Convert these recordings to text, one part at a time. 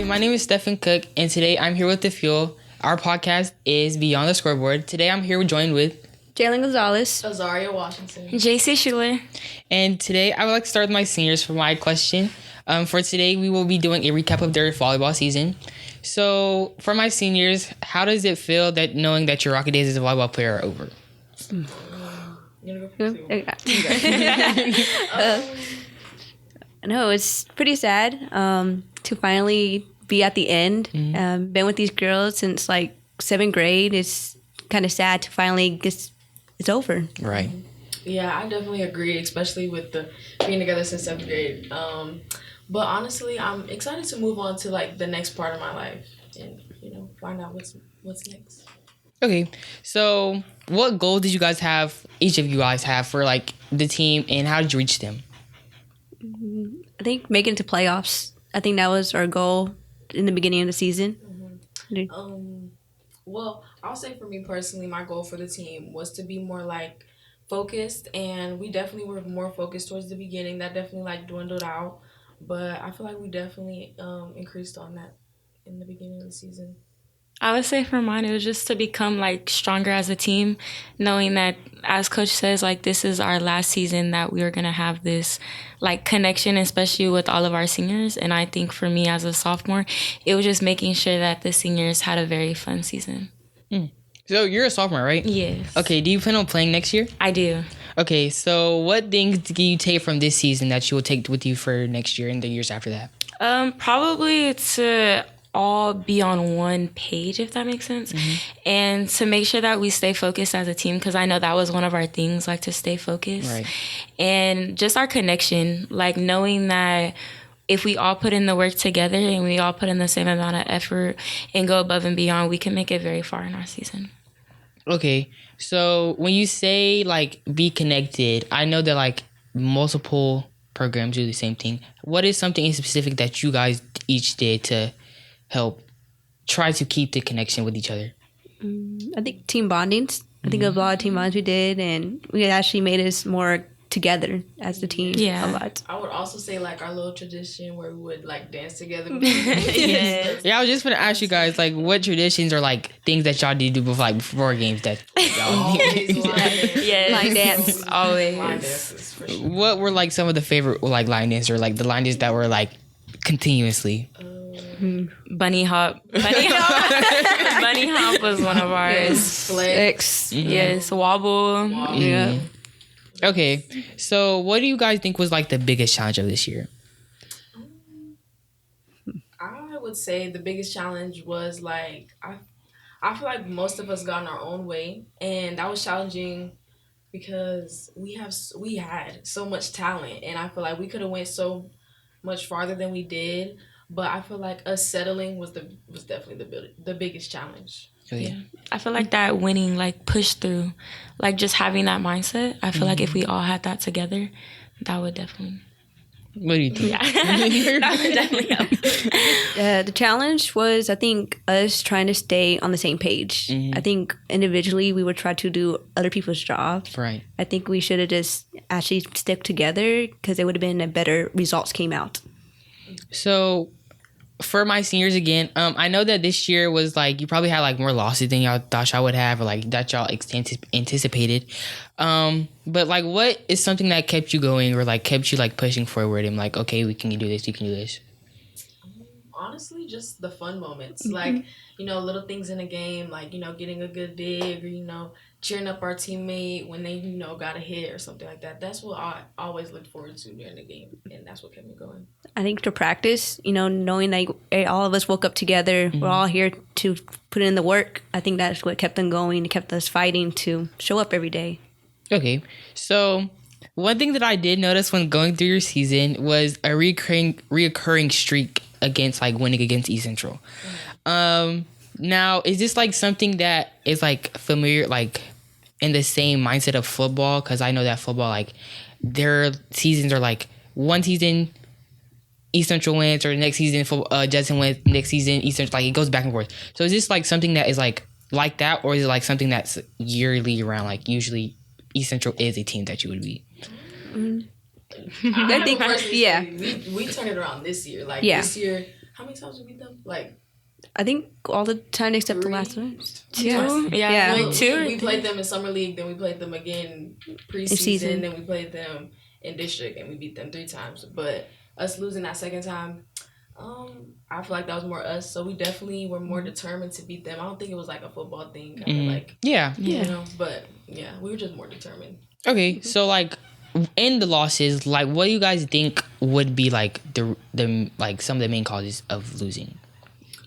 Hi, my name is Stephan Cook, and today I'm here with The Fuel. Our podcast is Beyond the Scoreboard. Today I'm here joined with Jalynn Gonzales, Azaria Washington, Jacey, Shuler. And today I would like to start with my seniors for my question. For today, we will be doing a recap of their volleyball season. So for my seniors, how does it feel that knowing that your Rocket days as a volleyball player are over? No, it's pretty sad to finally be at the end. Been with these girls since like 7th grade. It's kind of sad to finally it's over. Right. Yeah, I definitely agree, especially with the being together since 7th grade. But honestly, I'm excited to move on to like the next part of my life and find out what's next. Okay, so what goals did you guys have? Each of you guys have for like the team, and how did you reach them? I think making it to playoffs. I think that was our goal in the beginning of the season. Well, I'll say for me personally, my goal for the team was to be more like focused, and we definitely were more focused towards the beginning. That definitely like dwindled out, but I feel like we definitely increased on that in the beginning of the season. I would say for mine, it was just to become like stronger as a team, knowing that, as Coach says, like this is our last season that we are going to have this like connection, especially with all of our seniors. And I think for me as a sophomore, it was just making sure that the seniors had a very fun season. So you're a sophomore, right? Yes. Okay, do you plan on playing next year? I do. Okay, so what things do you take from this season that you will take with you for next year and the years after that? Probably to all be on one page, if that makes sense, and to make sure that we stay focused as a team, because I know that was one of our things, like to stay focused. Right. And just our connection, like knowing that if we all put in the work together and we all put in the same amount of effort and go above and beyond, we can make it very far in our season. Okay, so when you say like be connected, I know that like multiple programs do the same thing. What is something in specific that you guys each did to help try to keep the connection with each other? I think team bondings. I think a lot of team bonds we did, and we actually made us more together as a team. Yeah. A lot. I would also say like our little tradition where we would like dance together. Yes. Yeah, I was just gonna ask you guys like what traditions or like things that y'all did do before games that y'all Always line dance. Yes. Line dance. Always. Line dances for sure. What were like some of the favorite like line dances or like the line dances that were like continuously? Bunny hop. Bunny hop was one of ours. Flex. Yes. Wobble. Yeah. Okay, so what do you guys think was like the biggest challenge of this year? I would say the biggest challenge was like I feel like most of us got in our own way, and that was challenging because we had so much talent, and I feel like we could have went so much farther than we did. But I feel like us settling was definitely the biggest challenge. Yeah. I feel like that winning, like push through, like just having that mindset. I feel like if we all had that together, that would definitely. What do you think? Yeah, that would definitely help. The challenge was, I think, us trying to stay on the same page. I think individually we would try to do other people's jobs. Right. I think we should have just actually stuck together because it would have been a better results came out. So for my seniors again, I know that this year was like you probably had like more losses than y'all thought y'all would have, or like that y'all anticipated. But like, what is something that kept you going, or like kept you like pushing forward and like, okay, we can do this, you can do this? Honestly, just the fun moments, like little things in a game, like getting a good dig, or cheering up our teammate when they got a hit or something like that. That's what I always looked forward to during the game, and that's what kept me going. I think to practice, knowing like all of us woke up together, we're all here to put in the work. I think that's what kept them going, kept us fighting to show up every day. Okay, so one thing that I did notice when going through your season was a reoccurring streak against like winning against East Central. Now, is this like something that is like familiar, like in the same mindset of football? Because I know that football, like their seasons are like one season East Central wins, or the next season Judson wins, next season East Central, like it goes back and forth. So is this like something that is like that, or is it like something that's yearly around? Like usually East Central is a team that you would beat. I think, we turned it around this year. Like this year, how many times we beat them? Like, I think all the time except the 3? last one. 2? Yeah. Well, like 2. we played them in summer league, then we played them again preseason, Season. then we played them in district, and we beat them 3 times. But us losing that second time, I feel like that was more us. So we definitely were more determined to beat them. I don't think it was like a football thing, kind of like, Yeah. you know. But yeah, we were just more determined. Okay, so like in the losses, like what do you guys think would be like the like some of the main causes of losing?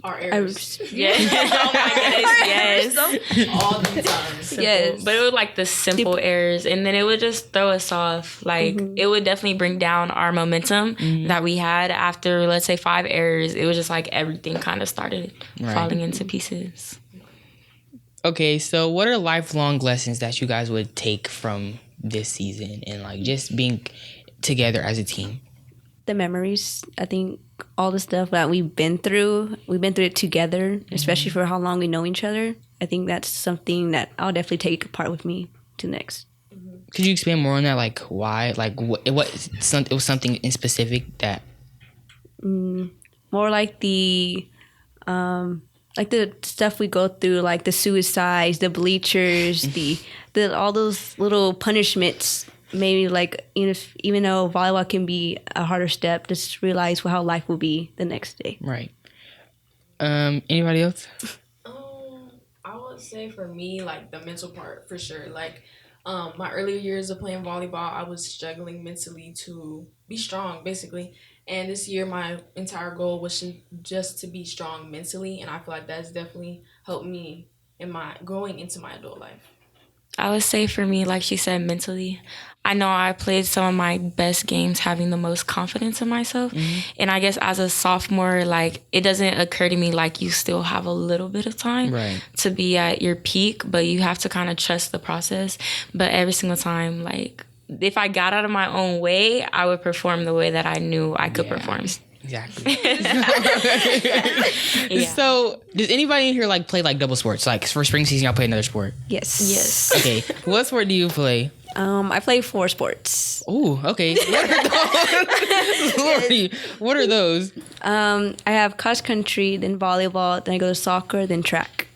Our errors. Yes. Oh my goodness, yes. All the times. Yes. But it was like the simple errors, and then it would just throw us off. Like, it would definitely bring down our momentum that we had after, let's say, 5 errors. It was just like everything kind of started falling into pieces. Okay, so what are lifelong lessons that you guys would take from this season and like just being together as a team? The memories. I think all the stuff that we've been through it together, especially for how long we know each other. I think that's something that I'll definitely take apart with me to next. Could you expand more on that? Like why? Like it was something in specific that. More like the stuff we go through, like the suicides, the bleachers, the all those little punishments. Maybe like even though volleyball can be a harder step, just realize how life will be the next day. Right. Anybody else? I would say for me, like the mental part for sure. Like, my earlier years of playing volleyball, I was struggling mentally to be strong, basically. And this year, my entire goal was just to be strong mentally, and I feel like that's definitely helped me in my going into my adult life. I would say for me, like she said, mentally, I know I played some of my best games having the most confidence in myself. And I guess as a sophomore, like it doesn't occur to me like you still have a little bit of time to be at your peak, but you have to kind of trust the process. But every single time, like if I got out of my own way, I would perform the way that I knew I could perform. Exactly. So, does anybody in here like play like double sports? Like for spring season, y'all play another sport? Yes. Okay. What sport do you play? I play 4 sports. Ooh, okay. What are those? What are those? I have cross country, then volleyball, then I go to soccer, then track.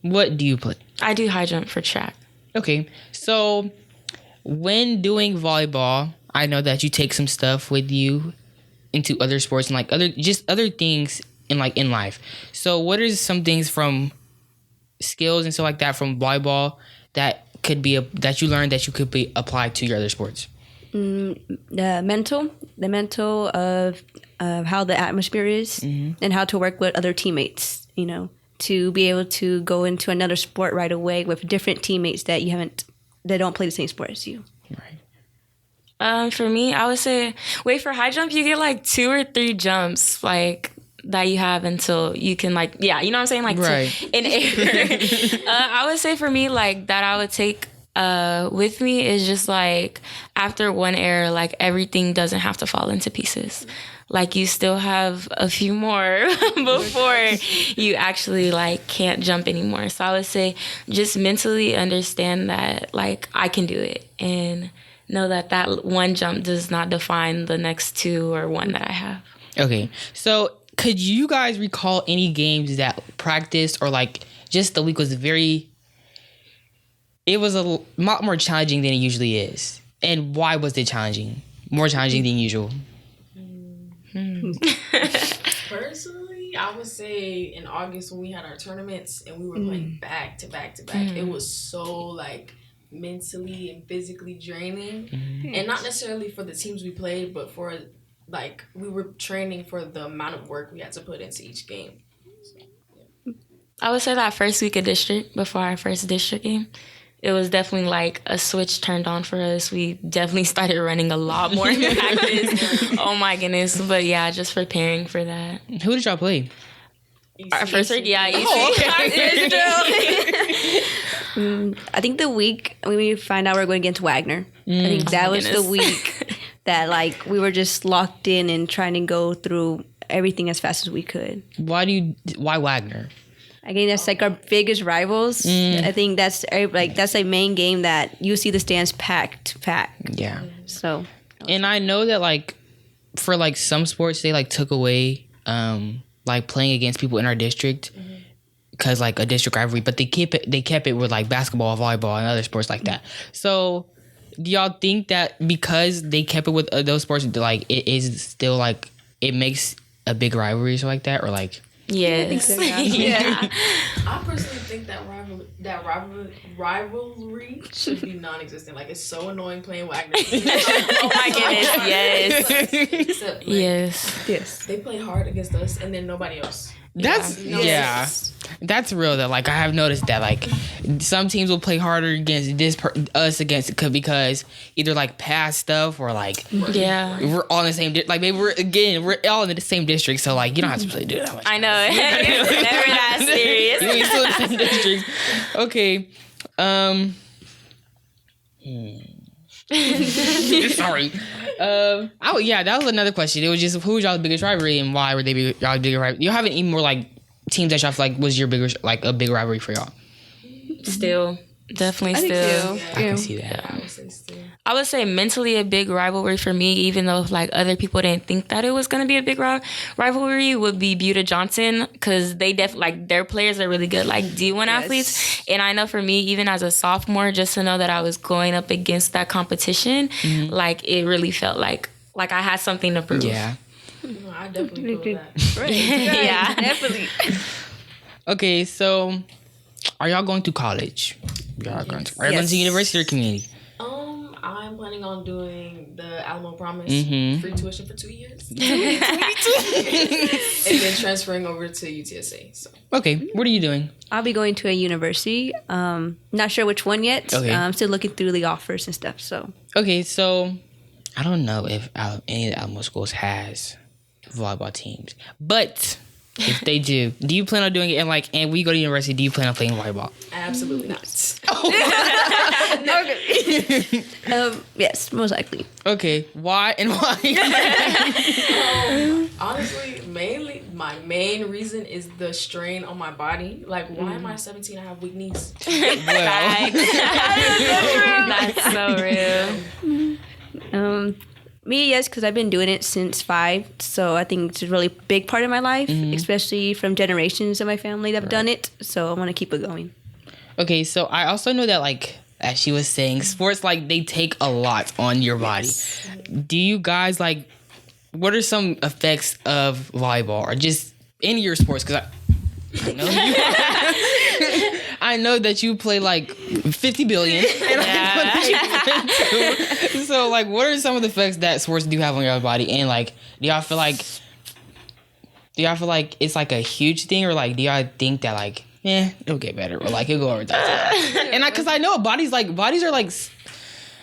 What do you play? I do high jump for track. Okay. So, when doing volleyball, I know that you take some stuff with you into other sports and like other things in life. So what are some things from skills and stuff like that from volleyball that could be that you learned that you could be applied to your other sports? The mental of how the atmosphere is and how to work with other teammates, you know, to be able to go into another sport right away with different teammates that don't play the same sport as you. Right. For me, I would say, for high jump, you get like 2 or 3 jumps, like that you have until you can like, you know what I'm saying? Like in air. I would say for me, like that I would take with me is just like after one error, like everything doesn't have to fall into pieces. Like you still have a few more before you actually like can't jump anymore. So I would say just mentally understand that like I can do it and know that one jump does not define the next 2 or 1 that I have. Okay. So could you guys recall any games that practice or like just the week was it was a lot more challenging than it usually is? And why was it challenging? More challenging than usual? Personally, I would say in August when we had our tournaments and we were playing back to back to back, it was so like mentally and physically draining. And not necessarily for the teams we played, but for like we were training for the amount of work we had to put into each game. So, yeah. I would say that first week of district, before our first district game, it was definitely like a switch turned on for us. We definitely started running a lot more in practice. Oh my goodness. But yeah, just preparing for that. Who did y'all play? Our first week, yeah. Oh, okay. I think the week when we find out we're going against Wagner, I think that was the week that like we were just locked in and trying to go through everything as fast as we could. Why Wagner? I think that's like our biggest rivals. I think that's a main game that you see the stands packed. Yeah. So. And I know that like for like some sports they like took away like playing against people in our district because like a district rivalry, but they kept it with like basketball, volleyball, and other sports like that. So do y'all think that because they kept it with those sports, like it is still like it makes a big rivalry or like that, or like? Yes. So, yeah. I personally think that rivalry should be non-existent. Like, it's so annoying playing Wagner. Oh my goodness, yes. Except, like, Yes. they play hard against us, and then nobody else. That's real though. Like I have noticed that like some teams will play harder against us because either like past stuff or like we're all in the same like maybe we're all in the same district, so like you don't have to play do that much. I know. It's never that serious. We're still in the same district. Okay. Sorry. That was another question. It was just who was y'all's biggest rivalry and why were they y'all bigger rivalry? You have any more like teams that y'all feel like was your bigger like a big rivalry for y'all? Still. Definitely still. I can see that. I would say still. I would say mentally a big rivalry for me, even though like other people didn't think that it was going to be a big rivalry, would be Buda Johnson, because they like their players are really good, like D1 athletes. And I know for me, even as a sophomore, just to know that I was going up against that competition, like it really felt like I had something to prove. Yeah. No, I definitely feel that. Right. Yeah. Definitely. Okay, so are y'all going to college? Y'all going to university or community? I'm planning on doing the Alamo Promise, free tuition for 2 years, and then transferring over to UTSA. So. Okay, what are you doing? I'll be going to a university. Not sure which one yet. Okay. I'm still looking through the offers and stuff. So. Okay, so I don't know if any of the Alamo schools has volleyball teams, but if they do you plan on doing it? And when you go to university, do you plan on playing volleyball? Absolutely not. Yes, most likely. Okay, why and why? Honestly, mainly my main reason is the strain on my body. Like, why am I 17? I have weak knees. Well, That's so real. Me, yes, because I've been doing it since 5, so I think it's a really big part of my life, especially from generations of my family that have done it. So I want to keep it going. okay, so I also know that as she was saying, sports they take a lot on your body. Do you guys what are some effects of volleyball or just any of your sports? Because I know I know that you play 50 billion. And so what are some of the effects that sports do have on your body? And do y'all feel like it's a huge thing, or do y'all think that it'll get better, or it'll go over that? And because I know bodies are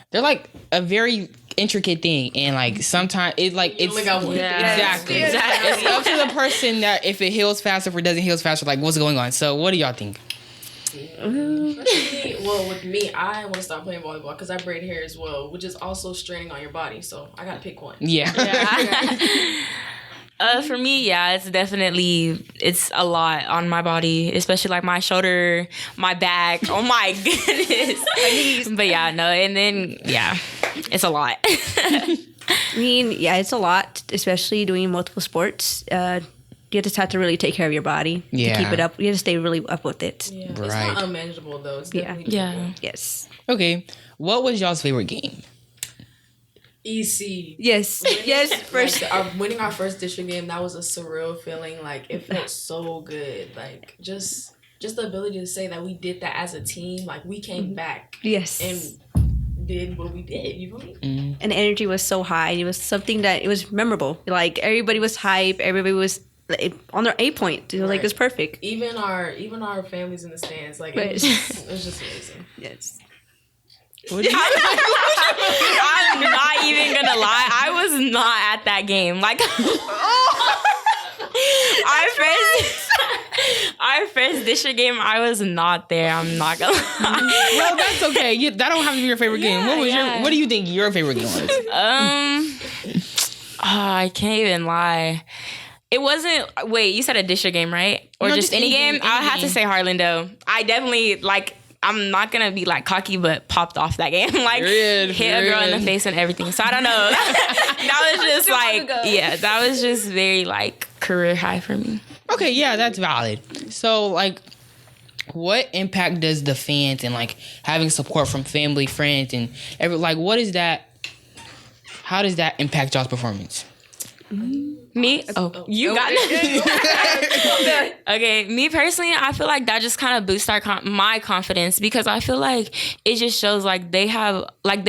they're a very intricate thing, and sometimes it's exactly. It's up to the person that if it heals faster, if it doesn't heal faster, what's going on. So what do y'all think? With me, I want to start playing volleyball because I braid hair as well, which is also straining on your body. So I gotta pick one. Yeah. For me, it's a lot on my body, especially my shoulder, my back. Oh my goodness. But and then it's a lot. I mean, it's a lot, especially doing multiple sports. You just have to really take care of your body to keep it up. You have to stay really up with it. Yeah. Right. It's not unmanageable though. It's definitely doable. Yes. Okay. What was y'all's favorite game? EC. Yes. Yes. First, winning our first district game, that was a surreal feeling. It felt so good. Just the ability to say that we did that as a team. We came back. Yes. And did what we did. You feel me? And the energy was so high. It was something that it was memorable. Everybody was hype. Everybody was on their A point. It was perfect. Even our families in the stands. It was just amazing. Yes. I'm not even gonna lie. I was not at that game. Our first district game, I was not there. I'm not gonna lie. Well, that's okay. That don't have to be your favorite game. What do you think your favorite game was? I can't even lie. It wasn't. Wait, you said a district game, right? Or No, just any game? I have to say Harlan though. I definitely I'm not gonna be like cocky, but popped off that game. Like Period, hit a girl in the period. face and everything. So I don't know. That was just like, yeah, that was just very like career high for me. Okay, yeah, that's valid. So, like, what impact does the fans and, like, having support from family, friends, and what is that? How does that impact y'all's performance? Me? Oh, you got it. Okay, me personally, I feel like that just kind of boosts my confidence because I feel like it just shows like they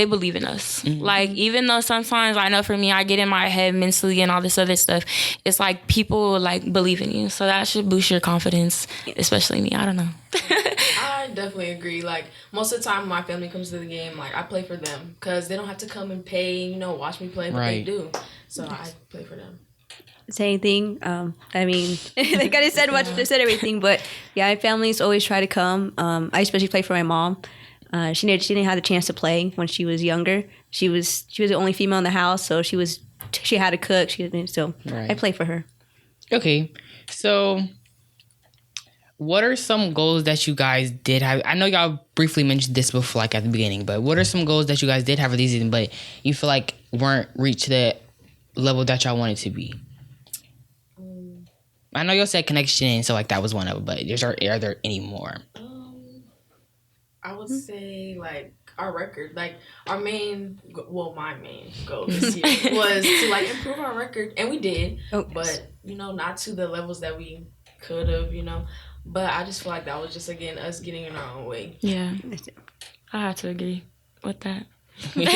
believe in us. Mm-hmm. Like even though sometimes I know for me, I get in my head mentally and all this other stuff, it's like people like believe in you. So that should boost your confidence, especially me. I don't know. I definitely agree. Like most of the time when my family comes to the game, like I play for them because they don't have to come and pay, watch me play, but Right. they do. So I play for them. Same thing. I mean, like I said, I said everything, but yeah, my family's always try to come. I especially play for my mom. She didn't have the chance to play when she was younger. She was the only female in the house, so she had to cook. Right. I play for her. Okay, so what are some goals that you guys did have? I know y'all briefly mentioned this before, like at the beginning, but what are some goals that you guys did have for this season, but you feel like weren't reached the level that y'all wanted to be? I know y'all said connection, so like that was one of them, but are there any more? I would say like our record, like my main goal this year was to like improve our record, and we did, but not to the levels that we could have, But I just feel like that was just again us getting in our own way. Yeah, I have to agree with that. Yeah,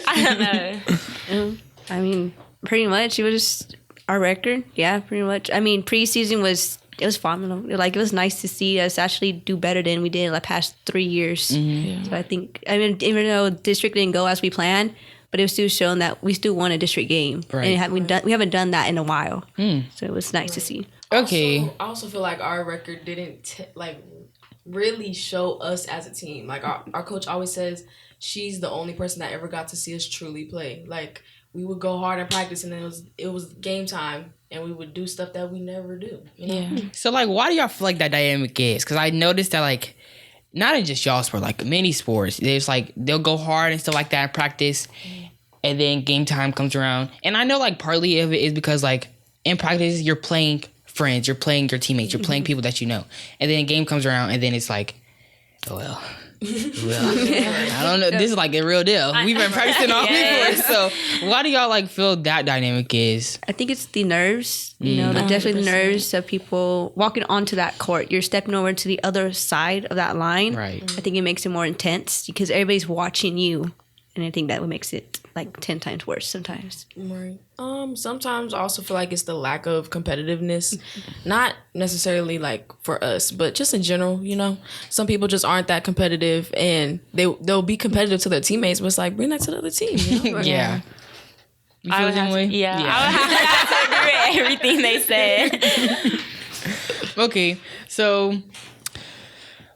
I don't know. I mean, pretty much it was just our record. Yeah, pretty much. I mean, preseason was phenomenal. Like it was nice to see us actually do better than we did in the past 3 years. Mm-hmm. Yeah. So I think, even though district didn't go as we planned, but it was still showing that we still won a district game, Right. and we haven't done that in a while. So it was nice to see. Okay. I also feel like our record didn't really show us as a team. Like our coach always says, she's the only person that ever got to see us truly play. Like we would go hard in practice, and then it was game time, and we would do stuff that we never do. Yeah. So like, why do y'all feel like that dynamic is? Because I noticed that like, not in just y'all sport, like many sports, there's like they'll go hard and stuff like that in practice, and then game time comes around. And I know like partly of it is because like in practice you're playing friends, you're playing your teammates, you're playing people that you know, and then game comes around, and then it's like, oh well. I don't know. This is like a real deal. We've been practicing all week. So why do y'all like feel that dynamic is? I think it's the nerves, definitely the nerves of people walking onto that court. You're stepping over to the other side of that line. Right. I think it makes it more intense because everybody's watching you. And I think that would makes it like 10 times worse sometimes. Right. Sometimes I also feel like it's the lack of competitiveness. Not necessarily like for us, but just in general, Some people just aren't that competitive, and they'll be competitive to their teammates, but it's like bring that to the other team, Yeah. You I feel would the same have way? to, yeah, I would have to agree with everything they said. Okay, so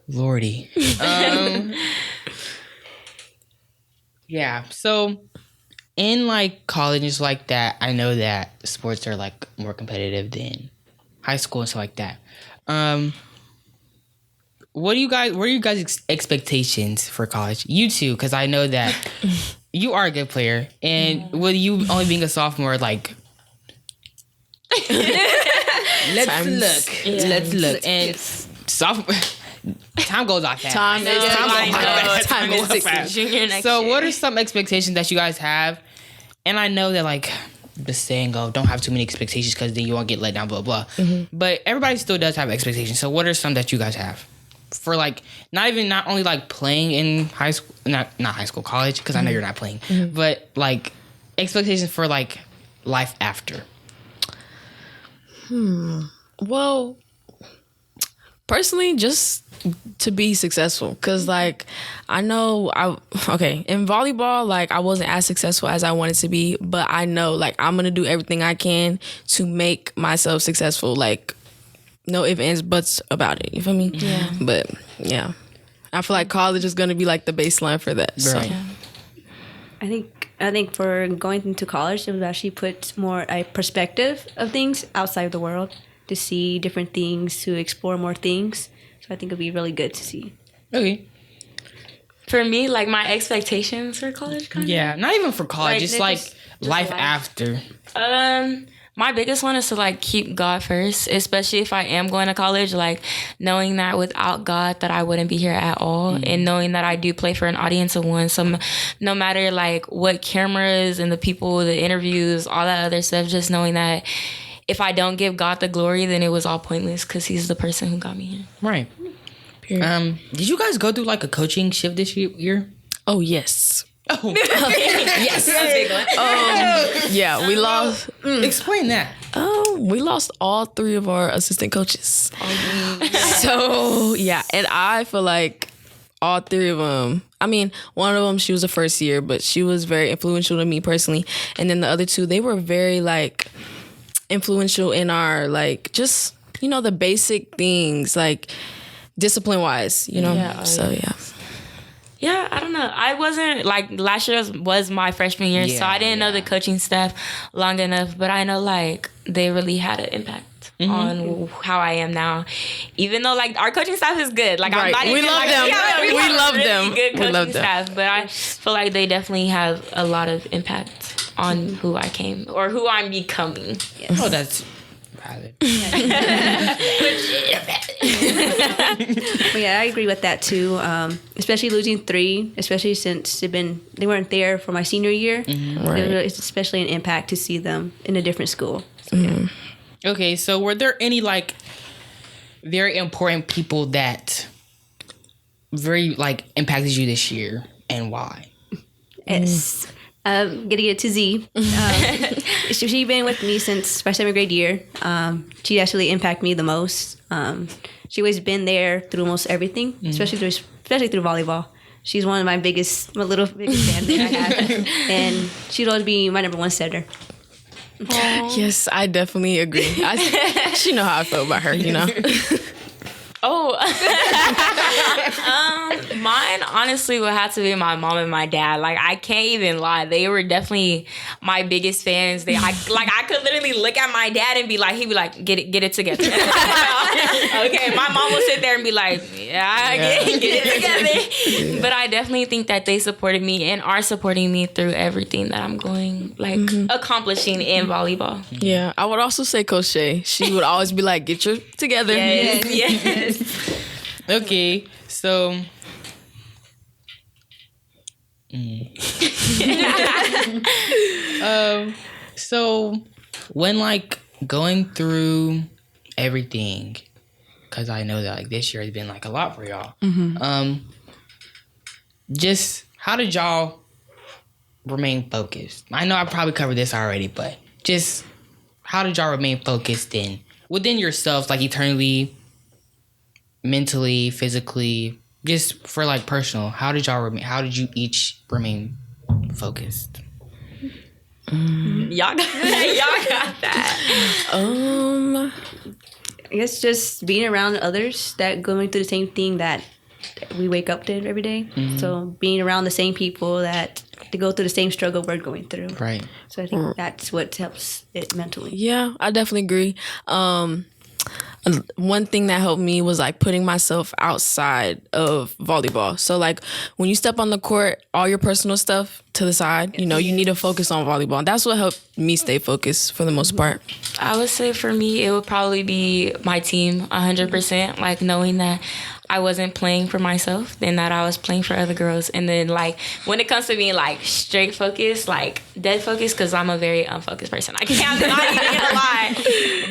Lordy. Yeah, so in like colleges like that, I know that sports are like more competitive than high school and stuff like that. What are you guys' expectations for college? You too, because I know that you are a good player, and with you only being a sophomore, like let's look, and sophomore. Time goes off fast. Time is fast. Junior next So year. what are some expectations that you guys have? And I know that like the saying go, don't have too many expectations because then you won't get let down, blah, blah. Mm-hmm. But everybody still does have expectations. So what are some that you guys have? For like, not only like playing in high school, not high school, college, because I know you're not playing, but like expectations for like life after. Well, personally, just to be successful, because like in volleyball, like I wasn't as successful as I wanted to be, but I know like I'm gonna do everything I can to make myself successful, like no ifs, ands, buts about it, you feel me? Yeah. But yeah, I feel like college is gonna be like the baseline for that. Right. So. I think for going into college, it would actually put more a perspective of things outside of the world, to see different things, to explore more things. So I think it'd be really good to see. Okay. For me, like my expectations for college, kind of. Yeah, not even for college. Like, just just like life life. after. My biggest one is to like keep God first, especially if I am going to college, like knowing that without God that I wouldn't be here at all, and knowing that I do play for an audience of one. So no matter like what cameras and the people, the interviews, all that other stuff, just knowing that if I don't give God the glory, then it was all pointless because he's the person who got me here. Right. Did you guys go through like a coaching shift this year? Oh, yes. Oh, Yes. Yeah, we lost. explain that. We lost all 3 of our assistant coaches. So, yeah. And I feel like all 3 of them, I mean, one of them, she was the first year, but she was very influential to me personally. And then the other 2, they were very like influential in our like just, you know, the basic things like discipline wise, you know? Yeah, so, yeah. Yeah, I don't know. I wasn't like last year was my freshman year, so I didn't know the coaching staff long enough. But I know like they really had an impact on how I am now. Even though like our coaching staff is good, like Right. I'm not We even, love like, them. yeah, We have love really them. Good We coaching love them. staff, but I feel like they definitely have a lot of impact on who I came or who I'm becoming. Yes. Oh, that's valid. But yeah, I agree with that too. Especially losing 3, especially since they weren't there for my senior year. It's especially an impact to see them in a different school. So, yeah. Okay, so were there any like very important people that very like impacted you this year and why? Yes. Getting it to Z. She's been with me since my 7th grade year. She actually impacted me the most. She always been there through almost everything, especially through volleyball. She's one of my biggest fans that I have, and she'd always be my number 1 setter. Yes, I definitely agree. She know how I feel about her, you know? Oh, mine honestly would have to be my mom and my dad. Like I can't even lie, they were definitely my biggest fans. I could literally look at my dad and be like, he'd be like, get it together. Okay, my mom would sit there and be like, get it together. But I definitely think that they supported me and are supporting me through everything that I'm going accomplishing in volleyball. Yeah, I would also say Coach Shay. She would always be like, get your together. Yes. Okay, so so when like going through everything, because I know that like this year has been like a lot for y'all. Just how did y'all remain focused? I know I probably covered this already, but just how did y'all remain focused within yourselves, like eternally, mentally, physically, just for like personal? How did you each remain focused? Y'all got that. I guess just being around others that going through the same thing that we wake up to every day. So being around the same people that to go through the same struggle we're going through. Right. So I think that's what helps it mentally. Yeah, I definitely agree. One thing that helped me was like putting myself outside of volleyball. So like when you step on the court, all your personal stuff to the side, you know, you need to focus on volleyball. And that's what helped me stay focused for the most part. I would say for me, it would probably be my team 100%. Like knowing that I wasn't playing for myself and that I was playing for other girls. And then like when it comes to being like straight focused, like dead focused, because I'm a very unfocused person. I can't, I'm not even gonna lie.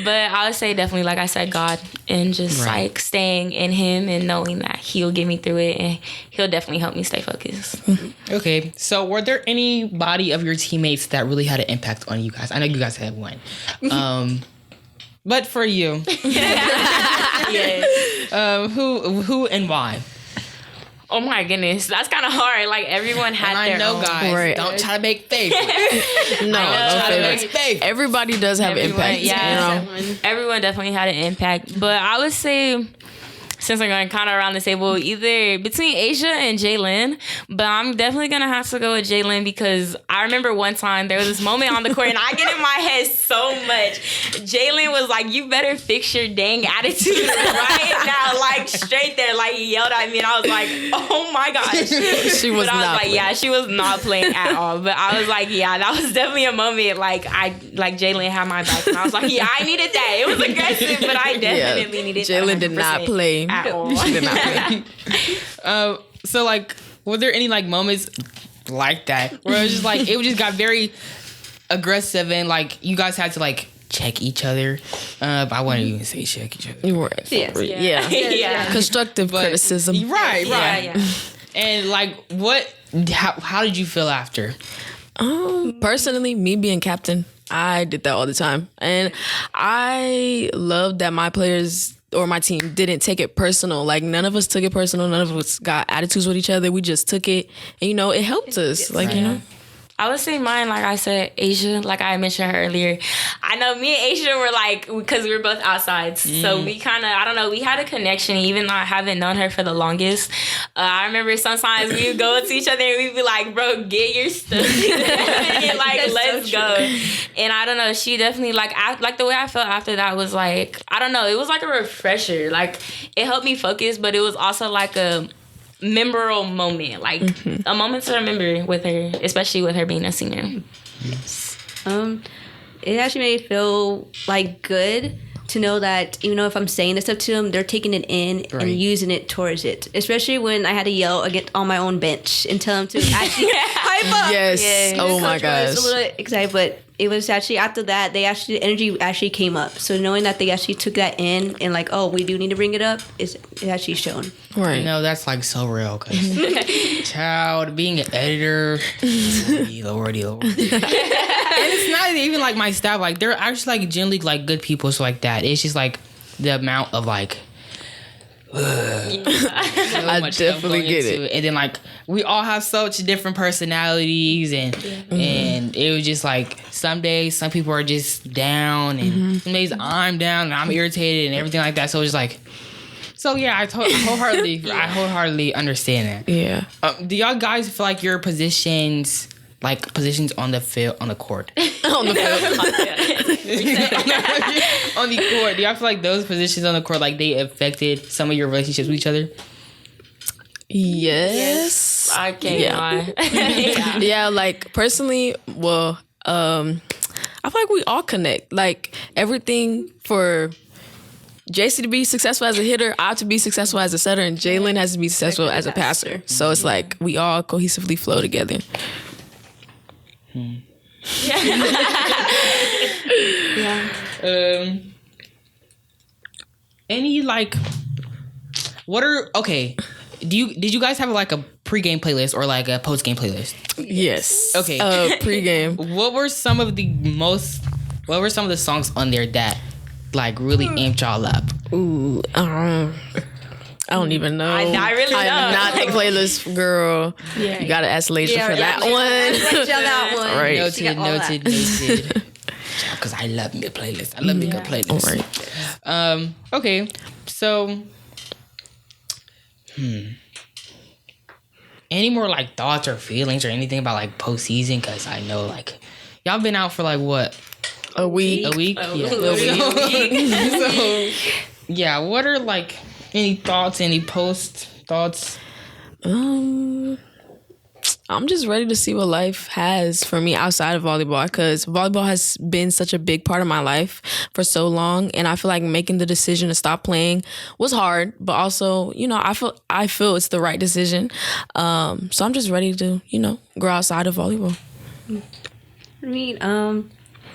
But I would say definitely, like I said, God, and just like staying in him and knowing that he'll get me through it and he'll definitely help me stay focused. Okay, so were there anybody of your teammates that really had an impact on you guys? I know you guys had one. But for you, who and why? Oh my goodness, that's kind of hard. Like everyone had And their I know, own. guys, Right. don't try to make favorites. No, Try to make favorites. favorites. Everybody does have Everyone, impact. yeah. You know? Everyone definitely had an impact. But I would say since we're going kind of around the table, either between Asia and Jalynn, but I'm definitely going to have to go with Jalynn because I remember one time there was this moment on the court and I get in my head so much. Jalynn was like, you better fix your dang attitude right now, like straight there, like he yelled at me and I was like, oh my gosh. She was But I was not like, playing. yeah, she was not playing at all. But I was like, yeah, that was definitely a moment like Jalynn had my back and I was like, yeah, I needed that. It was aggressive, but I definitely needed that. Jalynn did not play at all. She did not play. So like, were there any like moments like that where it was just like it just got very aggressive and like you guys had to like check each other? I wouldn't even say check each other. Right. Yes. Yeah. Yeah. Constructive criticism. Right. Yeah. And like, how did you feel after? Personally, me being captain, I did that all the time. And I love that my players or my team didn't take it personal. Like, none of us took it personal. None of us got attitudes with each other. We just took it. And, you know, it helped us. Like, you know. I would say mine, like I said, Asia, like I mentioned her earlier. I know me and Asia were like, because we were both outsides. So we kind of, I don't know, we had a connection even though I haven't known her for the longest. I remember sometimes we would go to each other and we'd be like, bro, get your stuff and like, let's go. And I don't know, she definitely, like the way I felt after that was like, I don't know, it was like a refresher. Like, it helped me focus, but it was also like a memorable moment, like a moment to remember with her, especially with her being a senior. It actually made me feel like good to know that even though if I'm saying this stuff to them, they're taking it in and using it towards it. Especially when I had to yell against on my own bench and tell them to actually hype up. Yes. Yeah, Oh the my coach was gosh. a little excited, but it was actually after that the energy actually came up. So knowing that they actually took that in and like, oh, we do need to bring it up, it actually shown. Right. No, that's like so real. Cause child, being an editor, lordy. And it's not even like my staff. Like, they're actually like generally like good people, so like that. It's just like the amount of like. I definitely get it. And then like we all have such different personalities and it was just like some days some people are just down and some days I'm down and I'm irritated and everything like that. So it's just like, so yeah, I wholeheartedly understand that. Yeah. Do y'all guys feel like your positions on the field, on the court? On the field. On the court, do y'all feel like those positions on the court, like they affected some of your relationships with each other? Yes. I can't lie. Yeah, like personally, well, I feel like we all connect. Like everything for Jacey to be successful as a hitter, I have to be successful as a setter, and Jalynn has to be successful as a passer. So it's like we all cohesively flow together. Any like, did you guys have like a pregame playlist or like a postgame playlist? Yes. Okay. Pregame. What were some of the songs on there that like really amped y'all up? Ooh, I don't even know. I really I am don't. not the playlist girl. Yeah. You gotta ask Lasia for that one. that one. Right. She got all that. Noted. Because I love me a playlist. I love me a good playlist. Right. Okay. So, any more like thoughts or feelings or anything about like postseason? Because I know like y'all been out for like what? A week. A week? Oh, Yeah. a week. So, yeah, what are like any thoughts, any post thoughts? I'm just ready to see what life has for me outside of volleyball, because volleyball has been such a big part of my life for so long, and I feel like making the decision to stop playing was hard, but also, you know, I feel it's the right decision. So I'm just ready to, you know, grow outside of volleyball. I mean, I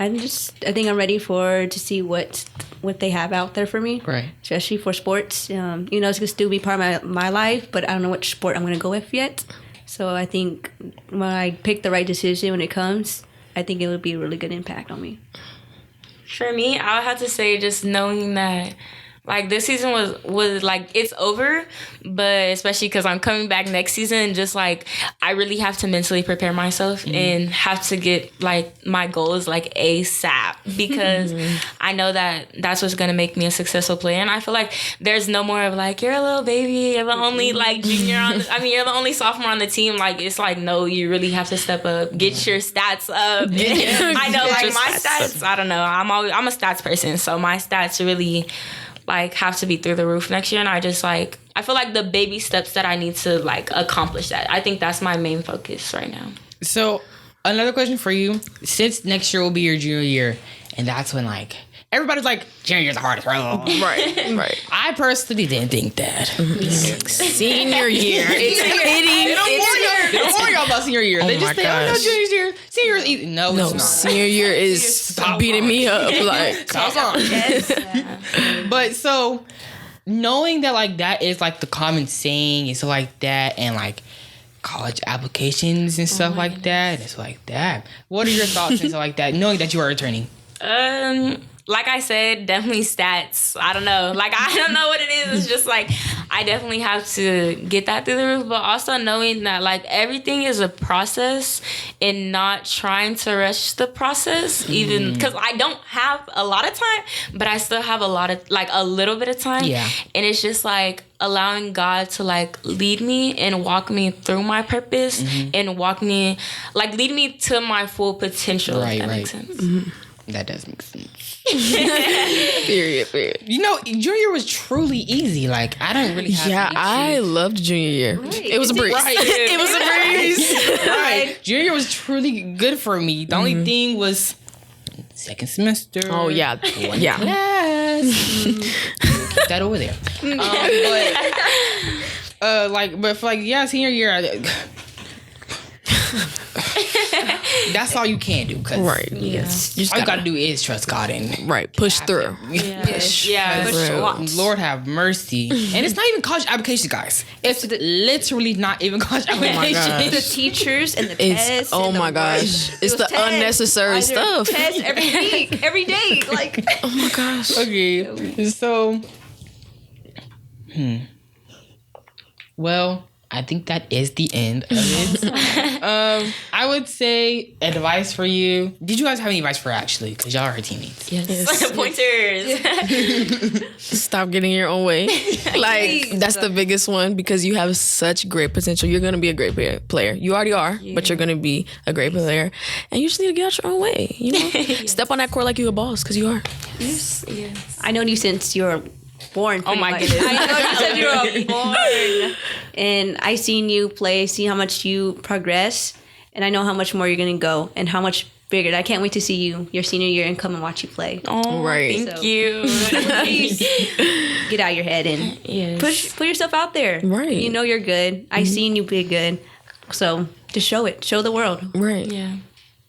think I'm ready to see what they have out there for me. Right. Especially for sports. You know, it's gonna still be part of my life, but I don't know which sport I'm gonna go with yet. So I think when I pick the right decision when it comes, I think it would be a really good impact on me. For me, I would have to say just knowing that Like, this season was like, it's over, but especially because I'm coming back next season, just like, I really have to mentally prepare myself and have to get like my goals like ASAP, because I know that that's what's going to make me a successful player. And I feel like there's no more of like, you're a little baby, you're the only like junior you're the only sophomore on the team. Like, it's like, no, you really have to step up, get your stats up. I know, like, my stats, I don't know, I'm a stats person, so my stats really like have to be through the roof next year. And I just like, I feel like the baby steps that I need to like accomplish that. I think that's my main focus right now. So another question for you, since next year will be your junior year, and that's when like everybody's like, junior year's the hardest, Right. I personally didn't think that. Senior year. It's hitting. They don't worry about senior year. They just my say, oh no, gosh. junior year. Senior year is easy. No, it's not. Senior year is Stop beating me up. Like, But so knowing that like that is like the common saying and stuff like that, and like college applications and stuff like that, and stuff like that. What are your thoughts and stuff like that, knowing that you are returning? Like I said, definitely stats. I don't know. Like, I don't know what it is. It's just like, I definitely have to get that through the roof. But also knowing that, like, everything is a process and not trying to rush the process. Even because I don't have a lot of time, but I still have a little bit of time. Yeah. And it's just like allowing God to like lead me and walk me through my purpose and lead me to my full potential. If that makes sense. That does make sense. period. You know, junior year was truly easy. Like, I don't really have Yeah, issues. I loved junior year. Right. It was a breeze. Right. It was a breeze. Right. Junior year was truly good for me. The only thing was second semester. Oh, yeah. Yeah. Class. We'll keep that over there. But for senior year, that's all you can do. Cause Right. Yes. You just all you gotta do is trust God and push through. Lord have mercy. And it's not even college applications, guys. It's literally not even college applications. The teachers and the It's tests. oh and my gosh. It's the tests. unnecessary stuff. Tests every week, every day. Like, Oh my gosh. Okay, so, well, I think that is the end of it. I would say advice for you. Did you guys have any advice for her, actually? Because y'all are her teammates. Yes. Pointers. Stop getting your own way. Like, that's the biggest one, because you have such great potential. You're going to be a great player. You already are, but you're going to be a great player. And you just need to get out your own way. You know, step on that court like you're a boss, because you are. Yes. I know you since you were born. Oh my much. goodness. I know you said you were born. And I seen you play, see how much you progress, and I know how much more you're gonna go and how much bigger. I can't wait to see you your senior year and come and watch you play. Oh, Right. Thank you. Get out your head and put yourself out there. Right. You know you're good. I seen you be good. So just show it. Show the world. Right. Yeah.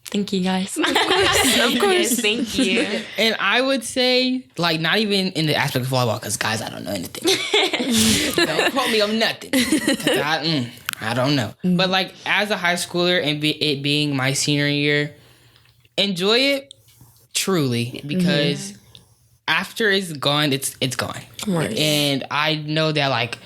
Thank you, guys. Of course. Yes, thank you. And I would say, like, not even in the aspect of volleyball, because, guys, I don't know anything. Don't quote me on nothing. 'Cause I don't know. But, like, as a high schooler and it being my senior year, enjoy it truly, because after it's gone, it's gone. Right. And I know that, like,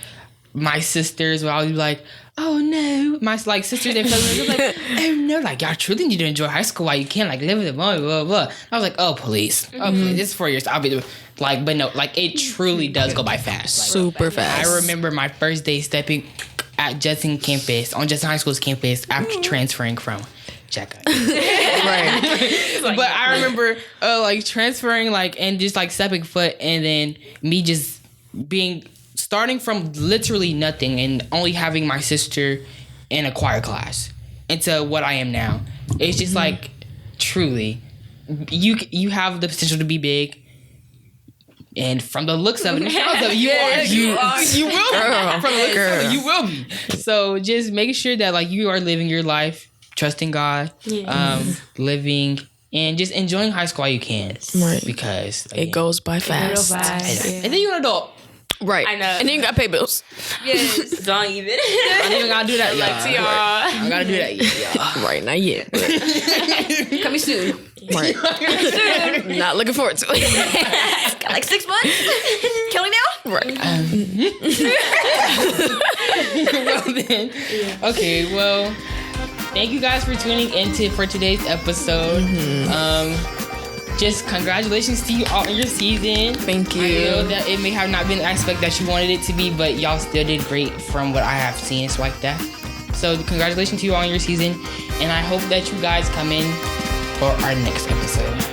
my sisters will always be like, oh no, my like sisters and cousins were like, oh no, like y'all truly need to enjoy high school while you can, like live with it, blah blah blah. I was like, oh please, this is 4 years. I'll be like, but no, like it truly does go by fast, like, Super fast. I remember my first day stepping at Judson campus, on Judson High School's campus, after transferring from Jacka. Right. But I remember like transferring, like, and just like stepping foot, and then me just starting from literally nothing and only having my sister in a choir class into what I am now. It's just like, truly, you have the potential to be big, and from the looks of it, and the sounds of it, you will be. From the looks of it, you will be. So just make sure that like you are living your life, trusting God, living and just enjoying high school while you can, Right. because It goes by fast. and then you're an adult. Right. I know. And then you got to pay bills. Yes. Don't even. I don't even gotta do that, y'all. Like to y'all. I gotta do that, y'all. Right, not yet. But, Coming soon. right. Not looking forward to it. Got like 6 months. Counting down. Right. Well then, okay. Well, thank you guys for tuning in for today's episode. Just congratulations to you all on your season. Thank you. I know that it may have not been the aspect that you wanted it to be, but y'all still did great from what I have seen. It's like that. So congratulations to you all on your season, and I hope that you guys come in for our next episode.